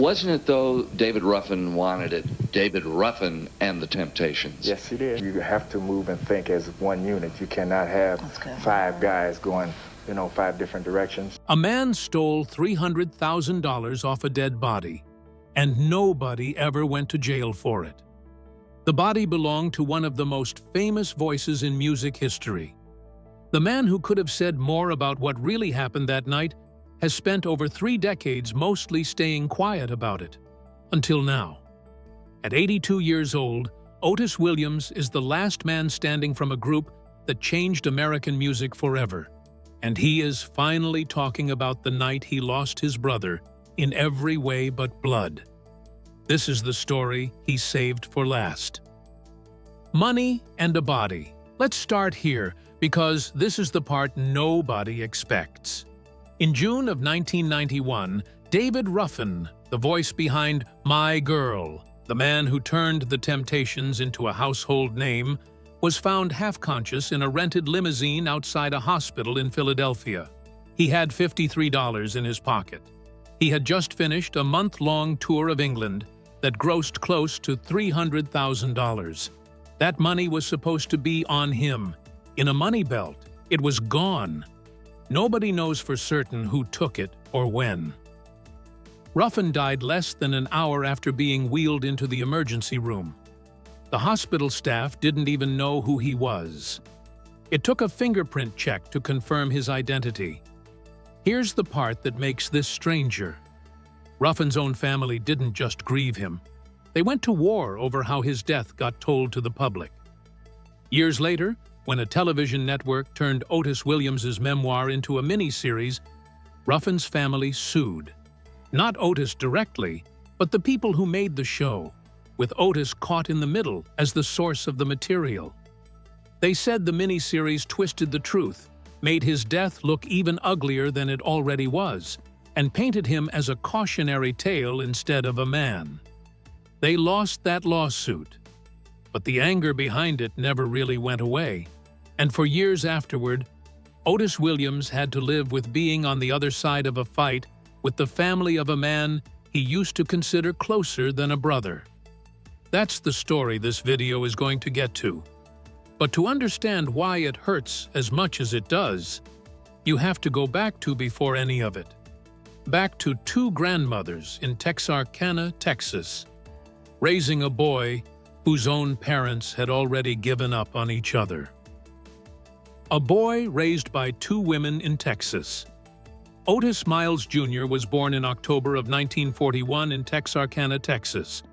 Wasn't it, though, David Ruffin wanted it? David Ruffin and the Temptations. Yes, he did. You have to move and think as one unit. You cannot have five guys going, five different directions. A man stole $300,000 off a dead body, and nobody ever went to jail for it. The body belonged to one of the most famous voices in music history. The man who could have said more about what really happened that night has spent over 3 decades mostly staying quiet about it, until now. At 82 years old, Otis Williams is the last man standing from a group that changed American music forever, and he is finally talking about the night he lost his brother in every way but blood. This is the story he saved for last. Money and a body. Let's start here, because this is the part nobody expects. In June of 1991, David Ruffin, the voice behind My Girl, the man who turned the Temptations into a household name, was found half-conscious in a rented limousine outside a hospital in Philadelphia. He had $53 in his pocket. He had just finished a month-long tour of England that grossed close to $300,000. That money was supposed to be on him, in a money belt. It was gone. Nobody knows for certain who took it or when. Ruffin died less than an hour after being wheeled into the emergency room. The hospital staff didn't even know who he was. It took a fingerprint check to confirm his identity. Here's the part that makes this stranger. Ruffin's own family didn't just grieve him. They went to war over how his death got told to the public. Years later, when a television network turned Otis Williams' memoir into a miniseries, Ruffin's family sued. Not Otis directly, but the people who made the show, with Otis caught in the middle as the source of the material. They said the miniseries twisted the truth, made his death look even uglier than it already was, and painted him as a cautionary tale instead of a man. They lost that lawsuit, but the anger behind it never really went away, and for years afterward, Otis Williams had to live with being on the other side of a fight with the family of a man he used to consider closer than a brother. That's the story this video is going to get to. But to understand why it hurts as much as it does, you have to go back to before any of it. Back to 2 grandmothers in Texarkana, Texas, raising a boy whose own parents had already given up on each other. A boy raised by 2 women in Texas. Otis Miles Jr. was born in October of 1941 in Texarkana, Texas.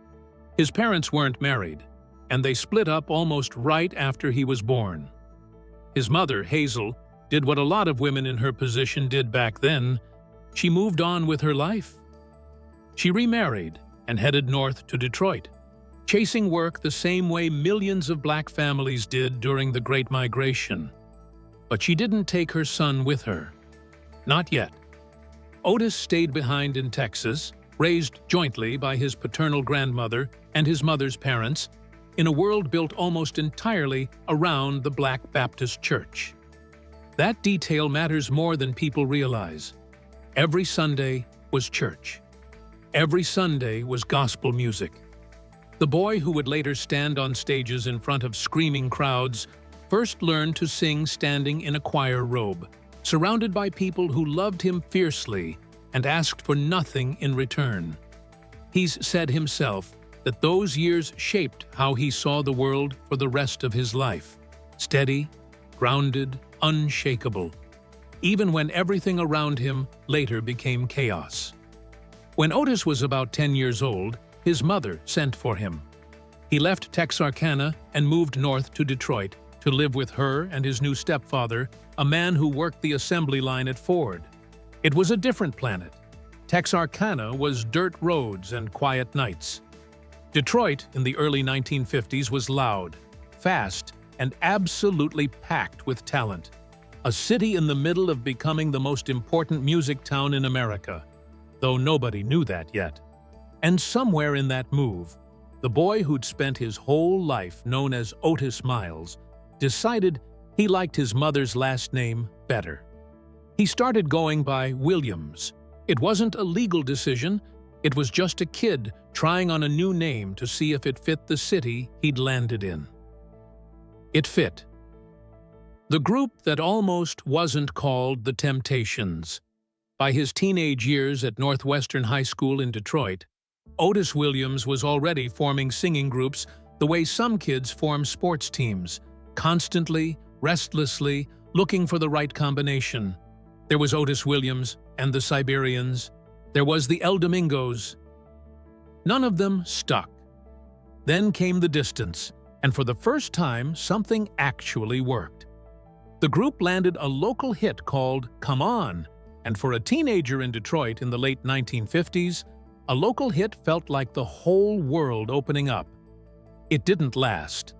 His parents weren't married, and they split up almost right after he was born. His mother, Hazel, did what a lot of women in her position did back then. She moved on with her life. She remarried and headed north to Detroit, chasing work the same way millions of black families did during the Great Migration. But she didn't take her son with her. Not yet. Otis stayed behind in Texas, raised jointly by his paternal grandmother and his mother's parents, in a world built almost entirely around the Black Baptist Church. That detail matters more than people realize. Every Sunday was church. Every Sunday was gospel music. The boy who would later stand on stages in front of screaming crowds first learned to sing standing in a choir robe, surrounded by people who loved him fiercely and asked for nothing in return. He's said himself that those years shaped how he saw the world for the rest of his life. Steady, grounded, unshakable, even when everything around him later became chaos. When Otis was about 10 years old, his mother sent for him. He left Texarkana and moved north to Detroit to live with her and his new stepfather, a man who worked the assembly line at Ford. It was a different planet. Texarkana was dirt roads and quiet nights. Detroit in the early 1950s was loud, fast, and absolutely packed with talent. A city in the middle of becoming the most important music town in America, though nobody knew that yet. And somewhere in that move, the boy who'd spent his whole life known as Otis Miles decided he liked his mother's last name better. He started going by Williams. It wasn't a legal decision, It was just a kid trying on a new name to see if it fit the city he'd landed in. It fit. The group that almost wasn't called the Temptations. By his teenage years at Northwestern High School in Detroit, Otis Williams was already forming singing groups the way some kids form sports teams, constantly, restlessly, looking for the right combination. There was Otis Williams and the Siberians. There was the El Domingos. None of them stuck. Then came the distance, and for the first time, something actually worked. The group landed a local hit called Come On, and for a teenager in Detroit in the late 1950s, a local hit felt like the whole world opening up. It didn't last.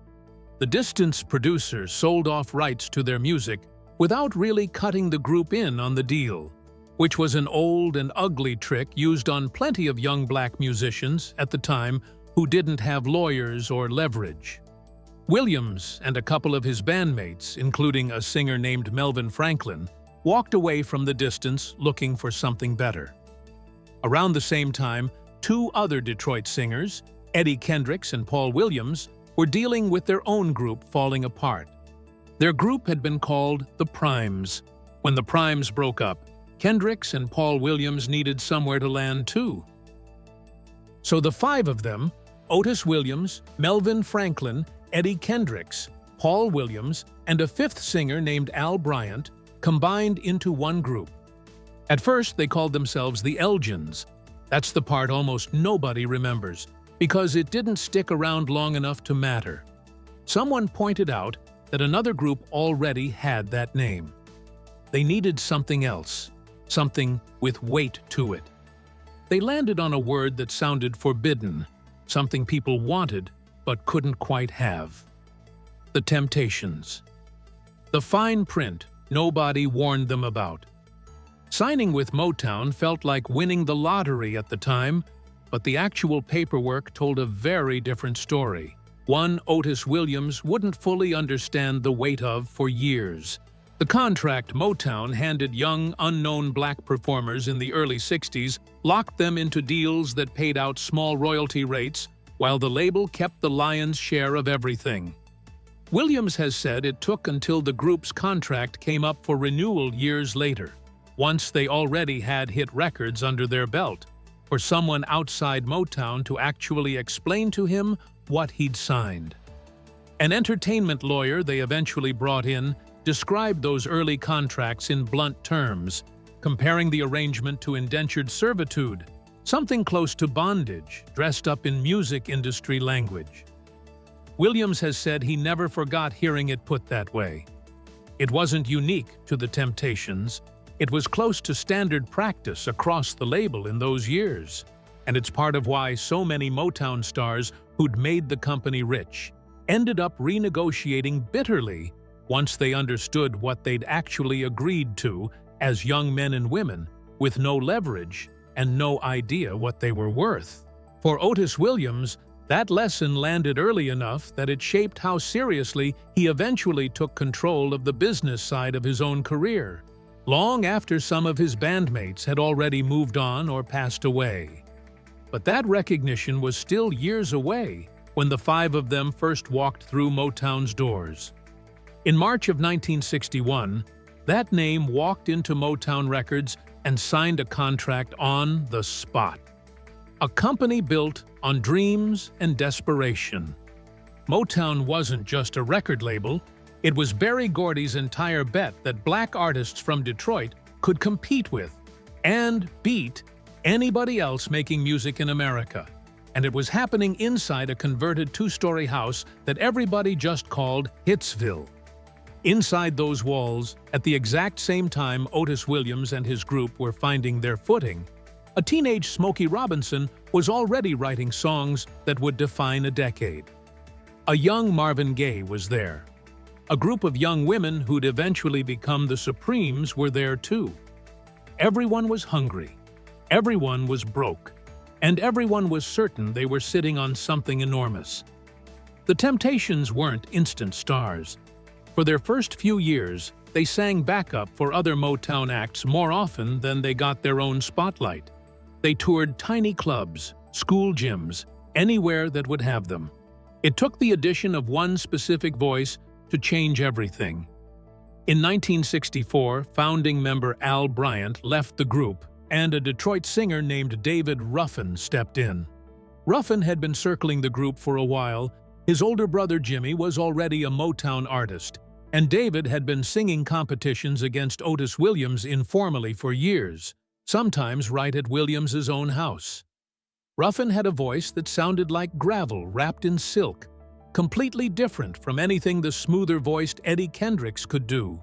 The Distance producers sold off rights to their music without really cutting the group in on the deal, which was an old and ugly trick used on plenty of young black musicians at the time who didn't have lawyers or leverage. Williams and a couple of his bandmates, including a singer named Melvin Franklin, walked away from the Distance looking for something better. Around the same time, two other Detroit singers, Eddie Kendricks and Paul Williams, were dealing with their own group falling apart. Their group had been called the Primes. When the Primes broke up, Kendricks and Paul Williams needed somewhere to land too. So the five of them, Otis Williams, Melvin Franklin, Eddie Kendricks, Paul Williams, and a fifth singer named Al Bryant, combined into one group. At first, they called themselves the Elgins. That's the part almost nobody remembers, because it didn't stick around long enough to matter. Someone pointed out that another group already had that name. They needed something else, something with weight to it. They landed on a word that sounded forbidden, something people wanted but couldn't quite have. The Temptations. The fine print nobody warned them about. Signing with Motown felt like winning the lottery at the time, but the actual paperwork told a very different story, one Otis Williams wouldn't fully understand the weight of for years. The contract Motown handed young, unknown black performers in the early 60s locked them into deals that paid out small royalty rates, while the label kept the lion's share of everything. Williams has said it took until the group's contract came up for renewal years later, once they already had hit records under their belt, for someone outside Motown to actually explain to him what he'd signed. An entertainment lawyer they eventually brought in described those early contracts in blunt terms, comparing the arrangement to indentured servitude, something close to bondage, dressed up in music industry language. Williams has said he never forgot hearing it put that way. It wasn't unique to the Temptations. It was close to standard practice across the label in those years, and it's part of why so many Motown stars who'd made the company rich ended up renegotiating bitterly once they understood what they'd actually agreed to as young men and women with no leverage and no idea what they were worth. For Otis Williams, that lesson landed early enough that it shaped how seriously he eventually took control of the business side of his own career, long after some of his bandmates had already moved on or passed away. But that recognition was still years away when the five of them first walked through Motown's doors. In March of 1961, that name walked into Motown Records and signed a contract on the spot. A company built on dreams and desperation. Motown wasn't just a record label, it was Berry Gordy's entire bet that black artists from Detroit could compete with and beat anybody else making music in America. And it was happening inside a converted two-story house that everybody just called Hitsville. Inside those walls, at the exact same time Otis Williams and his group were finding their footing, a teenage Smokey Robinson was already writing songs that would define a decade. A young Marvin Gaye was there. A group of young women who'd eventually become the Supremes were there too. Everyone was hungry, everyone was broke, and everyone was certain they were sitting on something enormous. The Temptations weren't instant stars. For their first few years, they sang backup for other Motown acts more often than they got their own spotlight. They toured tiny clubs, school gyms, anywhere that would have them. It took the addition of one specific voice to change everything. In 1964, founding member Al Bryant left the group, and a Detroit singer named David Ruffin stepped in. Ruffin had been circling the group for a while. His older brother Jimmy was already a Motown artist, and David had been singing competitions against Otis Williams informally for years, sometimes right at Williams's own house. Ruffin had a voice that sounded like gravel wrapped in silk, completely different from anything the smoother-voiced Eddie Kendricks could do.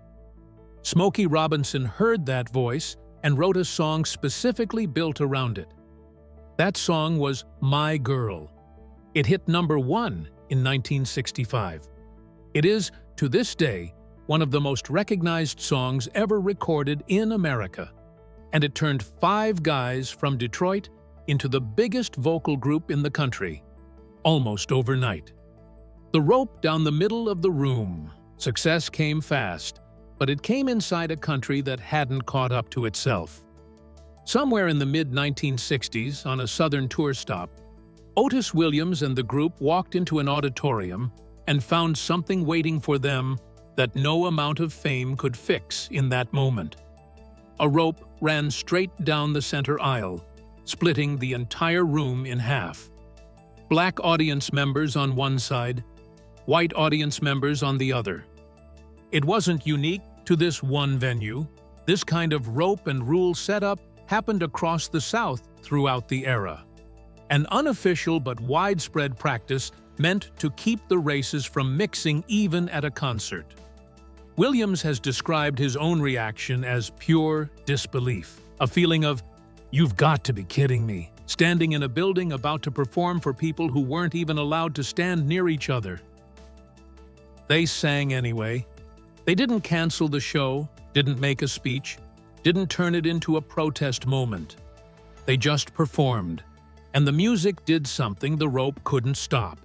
Smokey Robinson heard that voice and wrote a song specifically built around it. That song was My Girl. It hit #1 in 1965. It is, to this day, one of the most recognized songs ever recorded in America, and it turned 5 guys from Detroit into the biggest vocal group in the country, almost overnight. The rope down the middle of the room. Success came fast, but it came inside a country that hadn't caught up to itself. Somewhere in the mid-1960s, on a southern tour stop, Otis Williams and the group walked into an auditorium and found something waiting for them that no amount of fame could fix in that moment. A rope ran straight down the center aisle, splitting the entire room in half. Black audience members on one side, white audience members on the other. It wasn't unique to this one venue. This kind of rope and rule setup happened across the South throughout the era. An unofficial but widespread practice meant to keep the races from mixing even at a concert. Williams has described his own reaction as pure disbelief, a feeling of, "You've got to be kidding me," standing in a building about to perform for people who weren't even allowed to stand near each other. They sang anyway. They didn't cancel the show, didn't make a speech, didn't turn it into a protest moment. They just performed, and the music did something the rope couldn't stop.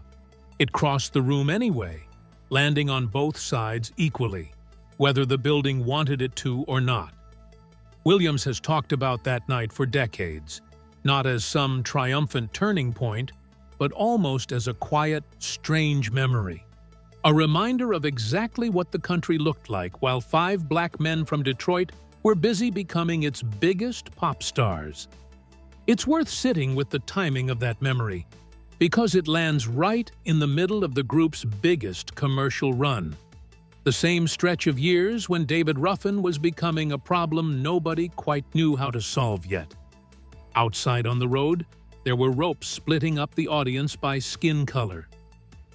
It crossed the room anyway, landing on both sides equally, whether the building wanted it to or not. Williams has talked about that night for decades, not as some triumphant turning point, but almost as a quiet, strange memory. A reminder of exactly what the country looked like while 5 black men from Detroit were busy becoming its biggest pop stars. It's worth sitting with the timing of that memory, because it lands right in the middle of the group's biggest commercial run. The same stretch of years when David Ruffin was becoming a problem nobody quite knew how to solve yet. Outside on the road, there were ropes splitting up the audience by skin color.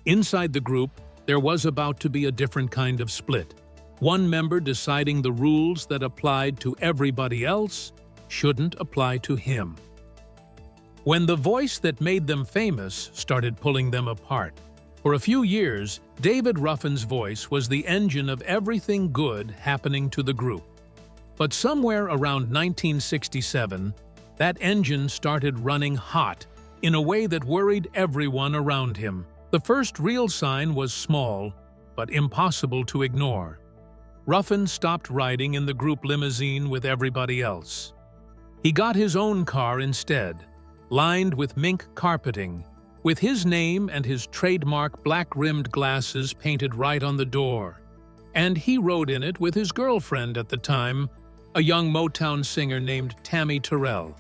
Inside the group, there was about to be a different kind of split. One member deciding the rules that applied to everybody else shouldn't apply to him. When the voice that made them famous started pulling them apart, for a few years, David Ruffin's voice was the engine of everything good happening to the group. But somewhere around 1967, that engine started running hot in a way that worried everyone around him. The first real sign was small, but impossible to ignore. Ruffin stopped riding in the group limousine with everybody else. He got his own car instead, lined with mink carpeting, with his name and his trademark black-rimmed glasses painted right on the door. And he rode in it with his girlfriend at the time, a young Motown singer named Tammy Terrell.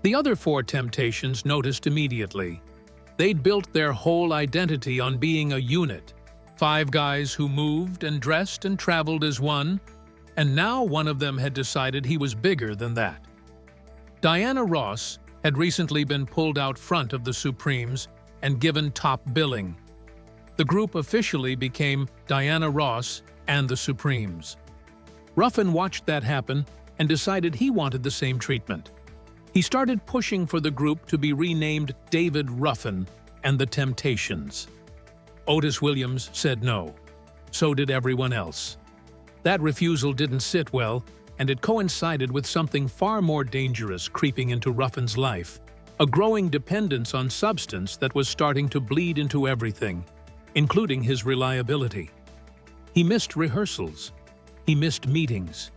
The other 4 Temptations noticed immediately. They'd built their whole identity on being a unit, 5 guys who moved and dressed and traveled as one, and now one of them had decided he was bigger than that. Diana Ross had recently been pulled out front of the Supremes and given top billing. The group officially became Diana Ross and the Supremes. Ruffin watched that happen and decided he wanted the same treatment. He started pushing for the group to be renamed David Ruffin and the Temptations. Otis Williams said no. So did everyone else. That refusal didn't sit well, and it coincided with something far more dangerous creeping into Ruffin's life, a growing dependence on substance that was starting to bleed into everything, including his reliability. He missed rehearsals. He missed meetings.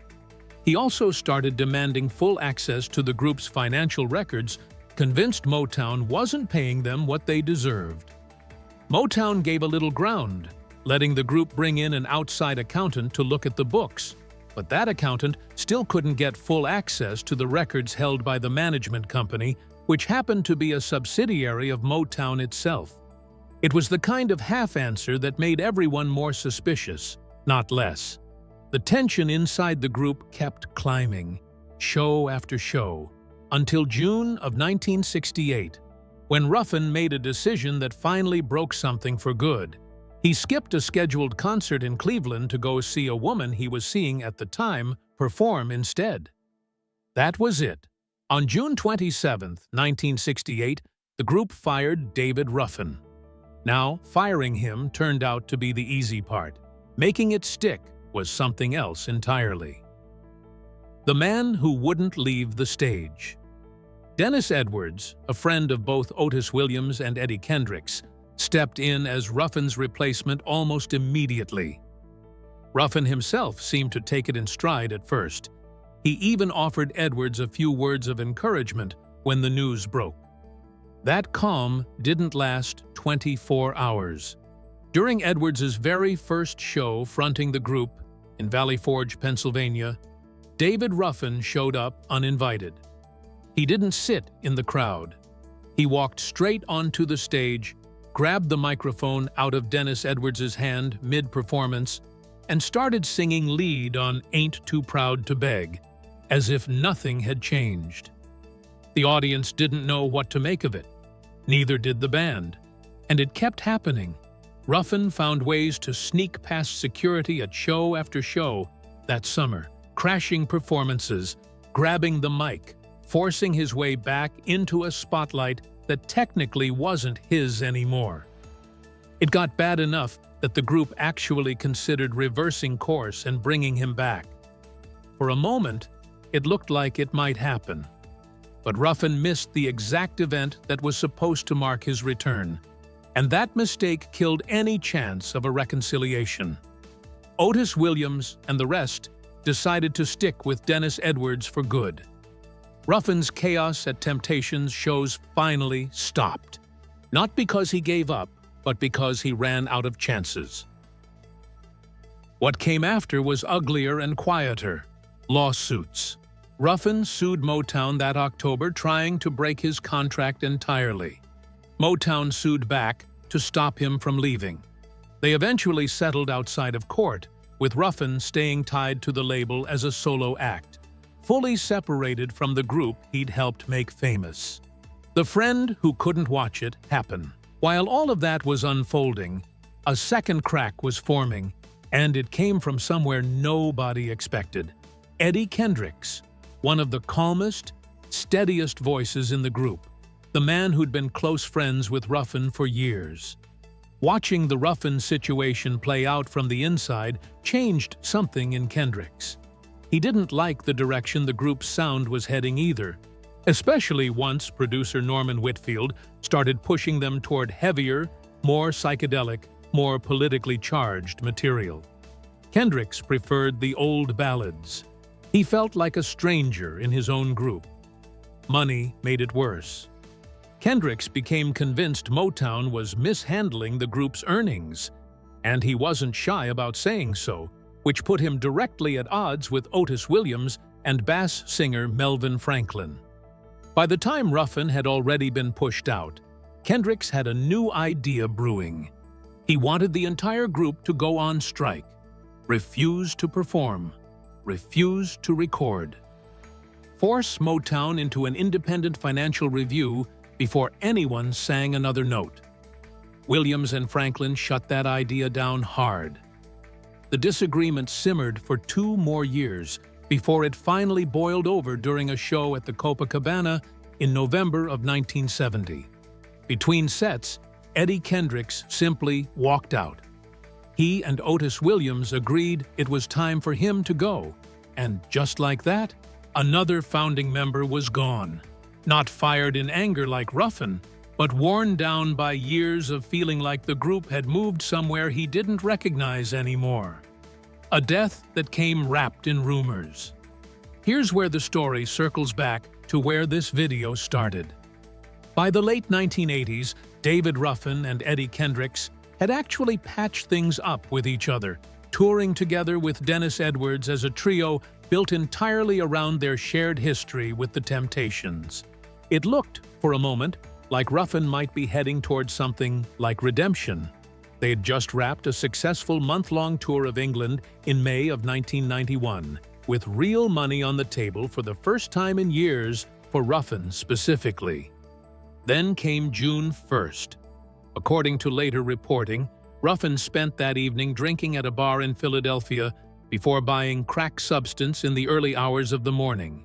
He also started demanding full access to the group's financial records, convinced Motown wasn't paying them what they deserved. Motown gave a little ground, letting the group bring in an outside accountant to look at the books, but that accountant still couldn't get full access to the records held by the management company, which happened to be a subsidiary of Motown itself. It was the kind of half-answer that made everyone more suspicious, not less. The tension inside the group kept climbing, show after show, until June of 1968, when Ruffin made a decision that finally broke something for good. He skipped a scheduled concert in Cleveland to go see a woman he was seeing at the time perform instead. That was it. On June 27, 1968, the group fired David Ruffin. Now, firing him turned out to be the easy part. Making it stick was something else entirely. The man who wouldn't leave the stage. Dennis Edwards, a friend of both Otis Williams and Eddie Kendricks, stepped in as Ruffin's replacement almost immediately. Ruffin himself seemed to take it in stride at first. He even offered Edwards a few words of encouragement when the news broke. That calm didn't last 24 hours. During Edwards' very first show fronting the group in Valley Forge, Pennsylvania, David Ruffin showed up uninvited. He didn't sit in the crowd. He walked straight onto the stage, grabbed the microphone out of Dennis Edwards' hand mid-performance, and started singing lead on Ain't Too Proud to Beg, as if nothing had changed. The audience didn't know what to make of it. Neither did the band. And it kept happening. Ruffin found ways to sneak past security at show after show that summer, crashing performances, grabbing the mic, forcing his way back into a spotlight that technically wasn't his anymore. It got bad enough that the group actually considered reversing course and bringing him back. For a moment, it looked like it might happen. But Ruffin missed the exact event that was supposed to mark his return, and that mistake killed any chance of a reconciliation. Otis Williams and the rest decided to stick with Dennis Edwards for good. Ruffin's chaos at Temptations shows finally stopped, not because he gave up, but because he ran out of chances. What came after was uglier and quieter: lawsuits. Ruffin sued Motown that October, trying to break his contract entirely. Motown sued back to stop him from leaving. They eventually settled outside of court, with Ruffin staying tied to the label as a solo act, fully separated from the group he'd helped make famous. The friend who couldn't watch it happen. While all of that was unfolding, a second crack was forming, and it came from somewhere nobody expected. Eddie Kendricks, one of the calmest, steadiest voices in the group, the man who'd been close friends with Ruffin for years. Watching the Ruffin situation play out from the inside changed something in Kendricks. He didn't like the direction the group's sound was heading either, especially once producer Norman Whitfield started pushing them toward heavier, more psychedelic, more politically charged material. Kendricks preferred the old ballads. He felt like a stranger in his own group. Money made it worse. Kendricks became convinced Motown was mishandling the group's earnings, and he wasn't shy about saying so, which put him directly at odds with Otis Williams and bass singer Melvin Franklin. By the time Ruffin had already been pushed out, Kendricks had a new idea brewing. He wanted the entire group to go on strike, refuse to perform, refuse to record, force Motown into an independent financial review before anyone sang another note. Williams and Franklin shut that idea down hard. The disagreement simmered for 2 more years before it finally boiled over during a show at the Copacabana in November of 1970. Between sets, Eddie Kendricks simply walked out. He and Otis Williams agreed it was time for him to go, and just like that, another founding member was gone. Not fired in anger like Ruffin, but worn down by years of feeling like the group had moved somewhere he didn't recognize anymore. A death that came wrapped in rumors. Here's where the story circles back to where this video started. By the late 1980s, David Ruffin and Eddie Kendricks had actually patched things up with each other, touring together with Dennis Edwards as a trio built entirely around their shared history with the Temptations. It looked, for a moment, like Ruffin might be heading towards something like redemption. They had just wrapped a successful month-long tour of England in May of 1991, with real money on the table for the first time in years for Ruffin specifically. Then came June 1st. According to later reporting, Ruffin spent that evening drinking at a bar in Philadelphia before buying crack substance in the early hours of the morning.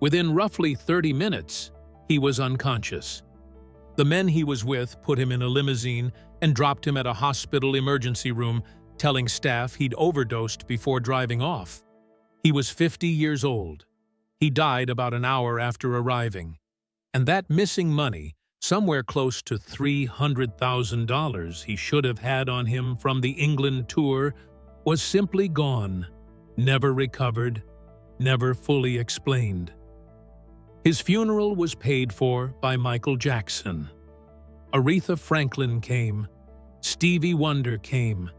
Within roughly 30 minutes, he was unconscious. The men he was with put him in a limousine and dropped him at a hospital emergency room, telling staff he'd overdosed before driving off. He was 50 years old. He died about an hour after arriving. And that missing money, somewhere close to $300,000 he should have had on him from the England tour, was simply gone, never recovered, never fully explained. His funeral was paid for by Michael Jackson. Aretha Franklin came. Stevie Wonder came.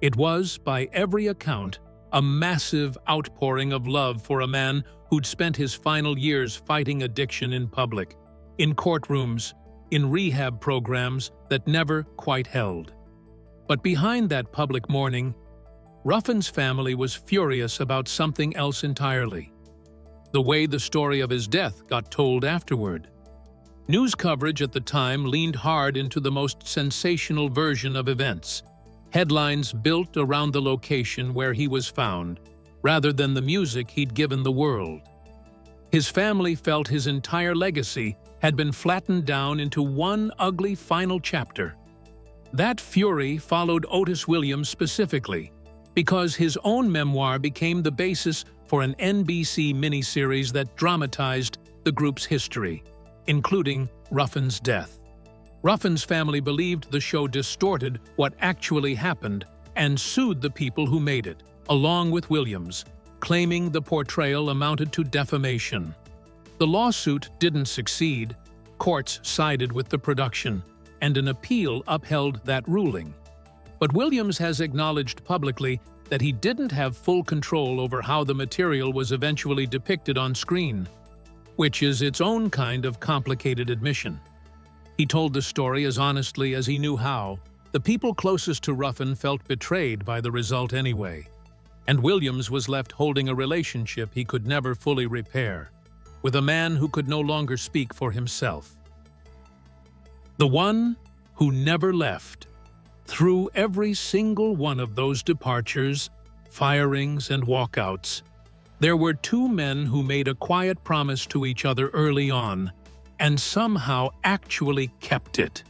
It was, by every account, a massive outpouring of love for a man who'd spent his final years fighting addiction in public, in courtrooms, in rehab programs that never quite held. But behind that public mourning, Ruffin's family was furious about something else entirely: the way the story of his death got told afterward. News coverage at the time leaned hard into the most sensational version of events, headlines built around the location where he was found, rather than the music he'd given the world. His family felt his entire legacy had been flattened down into one ugly final chapter. That fury followed Otis Williams specifically, because his own memoir became the basis for an NBC miniseries that dramatized the group's history, including Ruffin's death. Ruffin's family believed the show distorted what actually happened and sued the people who made it, along with Williams, claiming the portrayal amounted to defamation. The lawsuit didn't succeed. Courts sided with the production, and an appeal upheld that ruling. But Williams has acknowledged publicly that he didn't have full control over how the material was eventually depicted on screen, which is its own kind of complicated admission. He told the story as honestly as he knew how. The people closest to Ruffin felt betrayed by the result anyway, and Williams was left holding a relationship he could never fully repair, with a man who could no longer speak for himself. The one who never left. Through every single one of those departures, firings, and walkouts, there were two men who made a quiet promise to each other early on, and somehow actually kept it.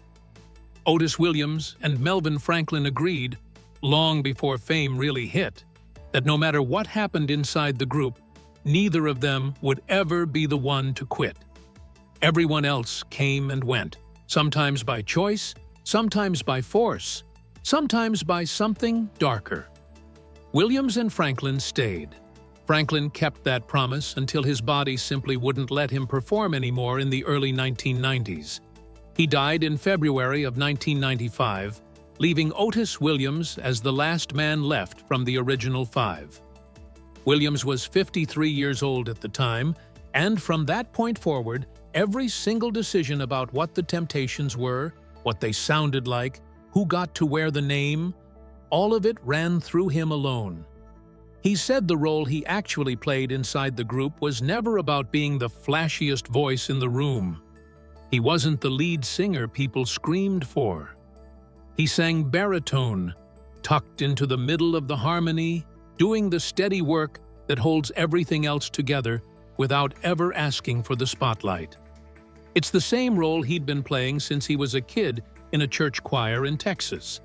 Otis Williams and Melvin Franklin agreed, long before fame really hit, that no matter what happened inside the group, neither of them would ever be the one to quit. Everyone else came and went, sometimes by choice, sometimes by force, sometimes by something darker. Williams and Franklin stayed. Franklin kept that promise until his body simply wouldn't let him perform anymore in the early 1990s. He died in February of 1995, leaving Otis Williams as the last man left from the original five. Williams was 53 years old at the time, and from that point forward, every single decision about what the Temptations were, what they sounded like, who got to wear the name, all of it ran through him alone. He said the role he actually played inside the group was never about being the flashiest voice in the room. He wasn't the lead singer people screamed for. He sang baritone, tucked into the middle of the harmony, doing the steady work that holds everything else together without ever asking for the spotlight. It's the same role he'd been playing since he was a kid in a church choir in Texas.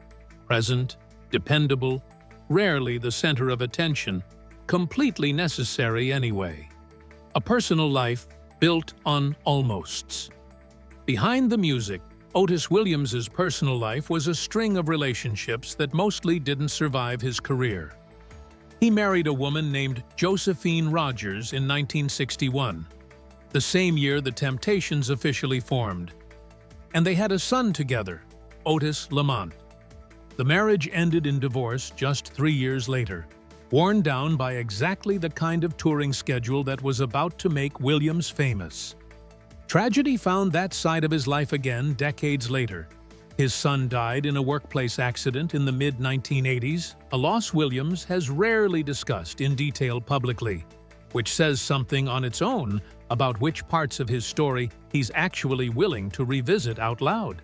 Present, dependable, rarely the center of attention, completely necessary anyway. A personal life built on almosts. Behind the music, Otis Williams's personal life was a string of relationships that mostly didn't survive his career. He married a woman named Josephine Rogers in 1961, the same year the Temptations officially formed. And they had a son together, Otis Lamont. The marriage ended in divorce just 3 years later, worn down by exactly the kind of touring schedule that was about to make Williams famous. Tragedy found that side of his life again decades later. His son died in a workplace accident in the mid-1980s, a loss Williams has rarely discussed in detail publicly, which says something on its own about which parts of his story he's actually willing to revisit out loud.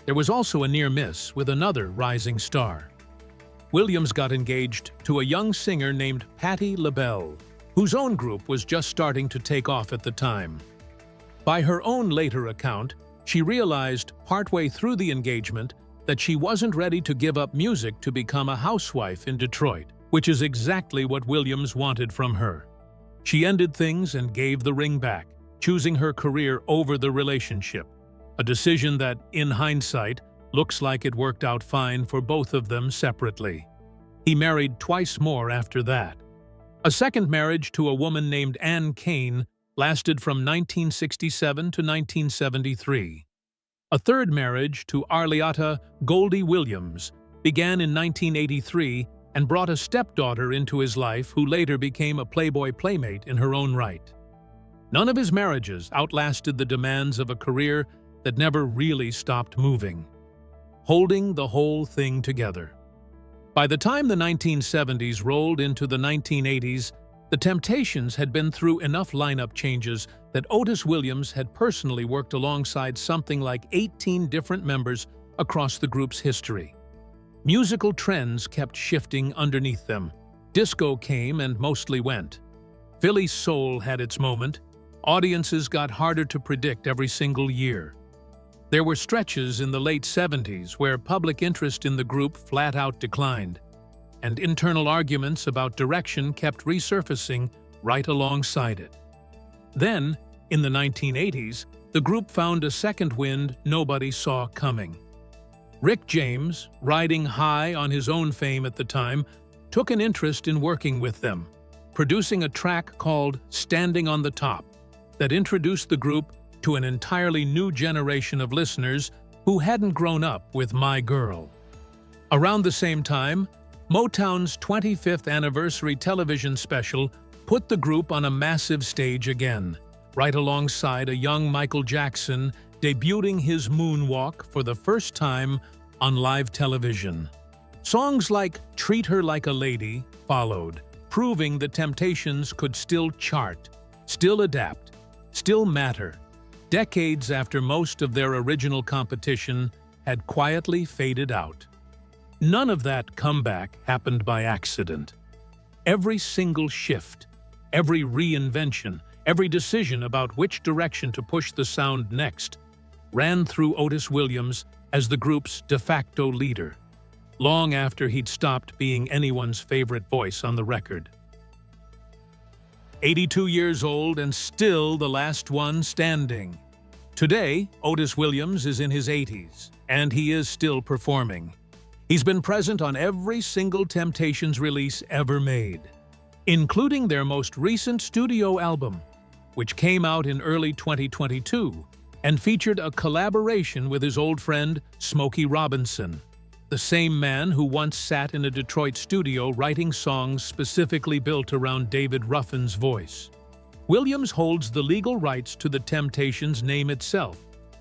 There was also a near miss with another rising star. Williams got engaged to a young singer named Patti LaBelle, whose own group was just starting to take off at the time. By her own later account, she realized partway through the engagement that she wasn't ready to give up music to become a housewife in Detroit, which is exactly what Williams wanted from her. She ended things and gave the ring back, choosing her career over the relationship, a decision that, in hindsight, looks like it worked out fine for both of them separately. He married twice more after that. A second marriage to a woman named Ann Kane lasted from 1967 to 1973. A third marriage to Arliata Goldie Williams began in 1983 and brought a stepdaughter into his life who later became a Playboy playmate in her own right. None of his marriages outlasted the demands of a career that never really stopped moving, holding the whole thing together. By the time the 1970s rolled into the 1980s, the Temptations had been through enough lineup changes that Otis Williams had personally worked alongside something like 18 different members across the group's history. Musical trends kept shifting underneath them. Disco came and mostly went. Philly soul had its moment. Audiences got harder to predict every single year. There were stretches in the late 70s where public interest in the group flat out declined, and internal arguments about direction kept resurfacing right alongside it. Then, in the 1980s, the group found a second wind nobody saw coming. Rick James, riding high on his own fame at the time, took an interest in working with them, producing a track called "Standing on the Top" that introduced the group to an entirely new generation of listeners who hadn't grown up with My Girl. Around the same time, Motown's 25th anniversary television special put the group on a massive stage again, right alongside a young Michael Jackson debuting his moonwalk for the first time on live television. Songs like "Treat Her Like a Lady" followed, proving the Temptations could still chart, still adapt, still matter, decades after most of their original competition had quietly faded out. None of that comeback happened by accident. Every single shift, every reinvention, every decision about which direction to push the sound next ran through Otis Williams as the group's de facto leader, long after he'd stopped being anyone's favorite voice on the record. 82 years old and still the last one standing. Today, Otis Williams is in his 80s, and he is still performing. He's been present on every single Temptations release ever made, including their most recent studio album, which came out in early 2022 and featured a collaboration with his old friend Smokey Robinson, the same man who once sat in a Detroit studio writing songs specifically built around David Ruffin's voice. Williams holds the legal rights to the Temptations' name itself,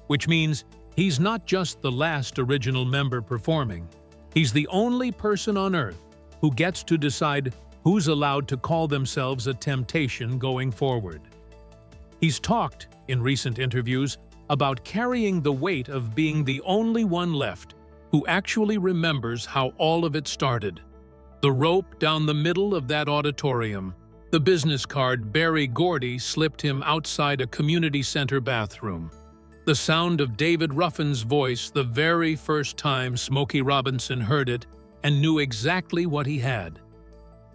which means he's not just the last original member performing. He's the only person on Earth who gets to decide who's allowed to call themselves a Temptation going forward. He's talked, in recent interviews, about carrying the weight of being the only one left who actually remembers how all of it started. The rope down the middle of that auditorium, the business card Berry Gordy slipped him outside a community center bathroom, the sound of David Ruffin's voice the very first time Smokey Robinson heard it and knew exactly what he had.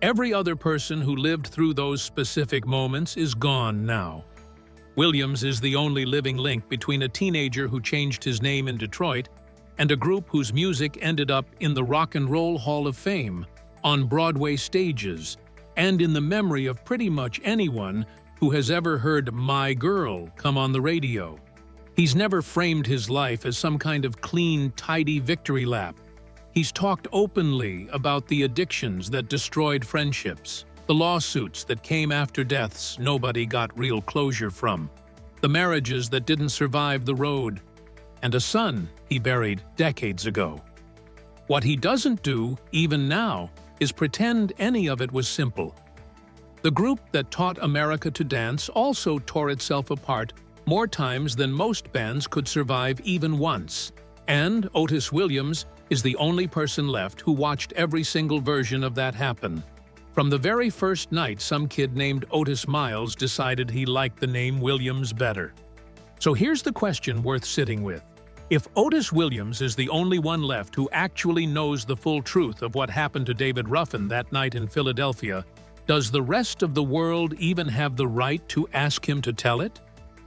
Every other person who lived through those specific moments is gone now. Williams is the only living link between a teenager who changed his name in Detroit and a group whose music ended up in the Rock and Roll Hall of Fame on Broadway stages, and in the memory of pretty much anyone who has ever heard "My Girl" come on the radio. He's never framed his life as some kind of clean, tidy victory lap. He's talked openly about the addictions that destroyed friendships, the lawsuits that came after deaths nobody got real closure from, the marriages that didn't survive the road, and a son he buried decades ago. What he doesn't do, even now, is pretend any of it was simple. The group that taught America to dance also tore itself apart more times than most bands could survive even once. And Otis Williams is the only person left who watched every single version of that happen. From the very first night, some kid named Otis Miles decided he liked the name Williams better. So here's the question worth sitting with. If Otis Williams is the only one left who actually knows the full truth of what happened to David Ruffin that night in Philadelphia, does the rest of the world even have the right to ask him to tell it?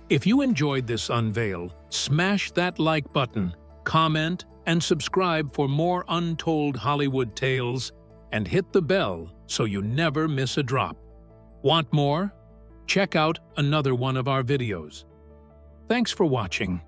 If you enjoyed this unveil, smash that like button, comment, and subscribe for more untold Hollywood tales, and hit the bell so you never miss a drop. Want more? Check out another one of our videos. Thanks for watching.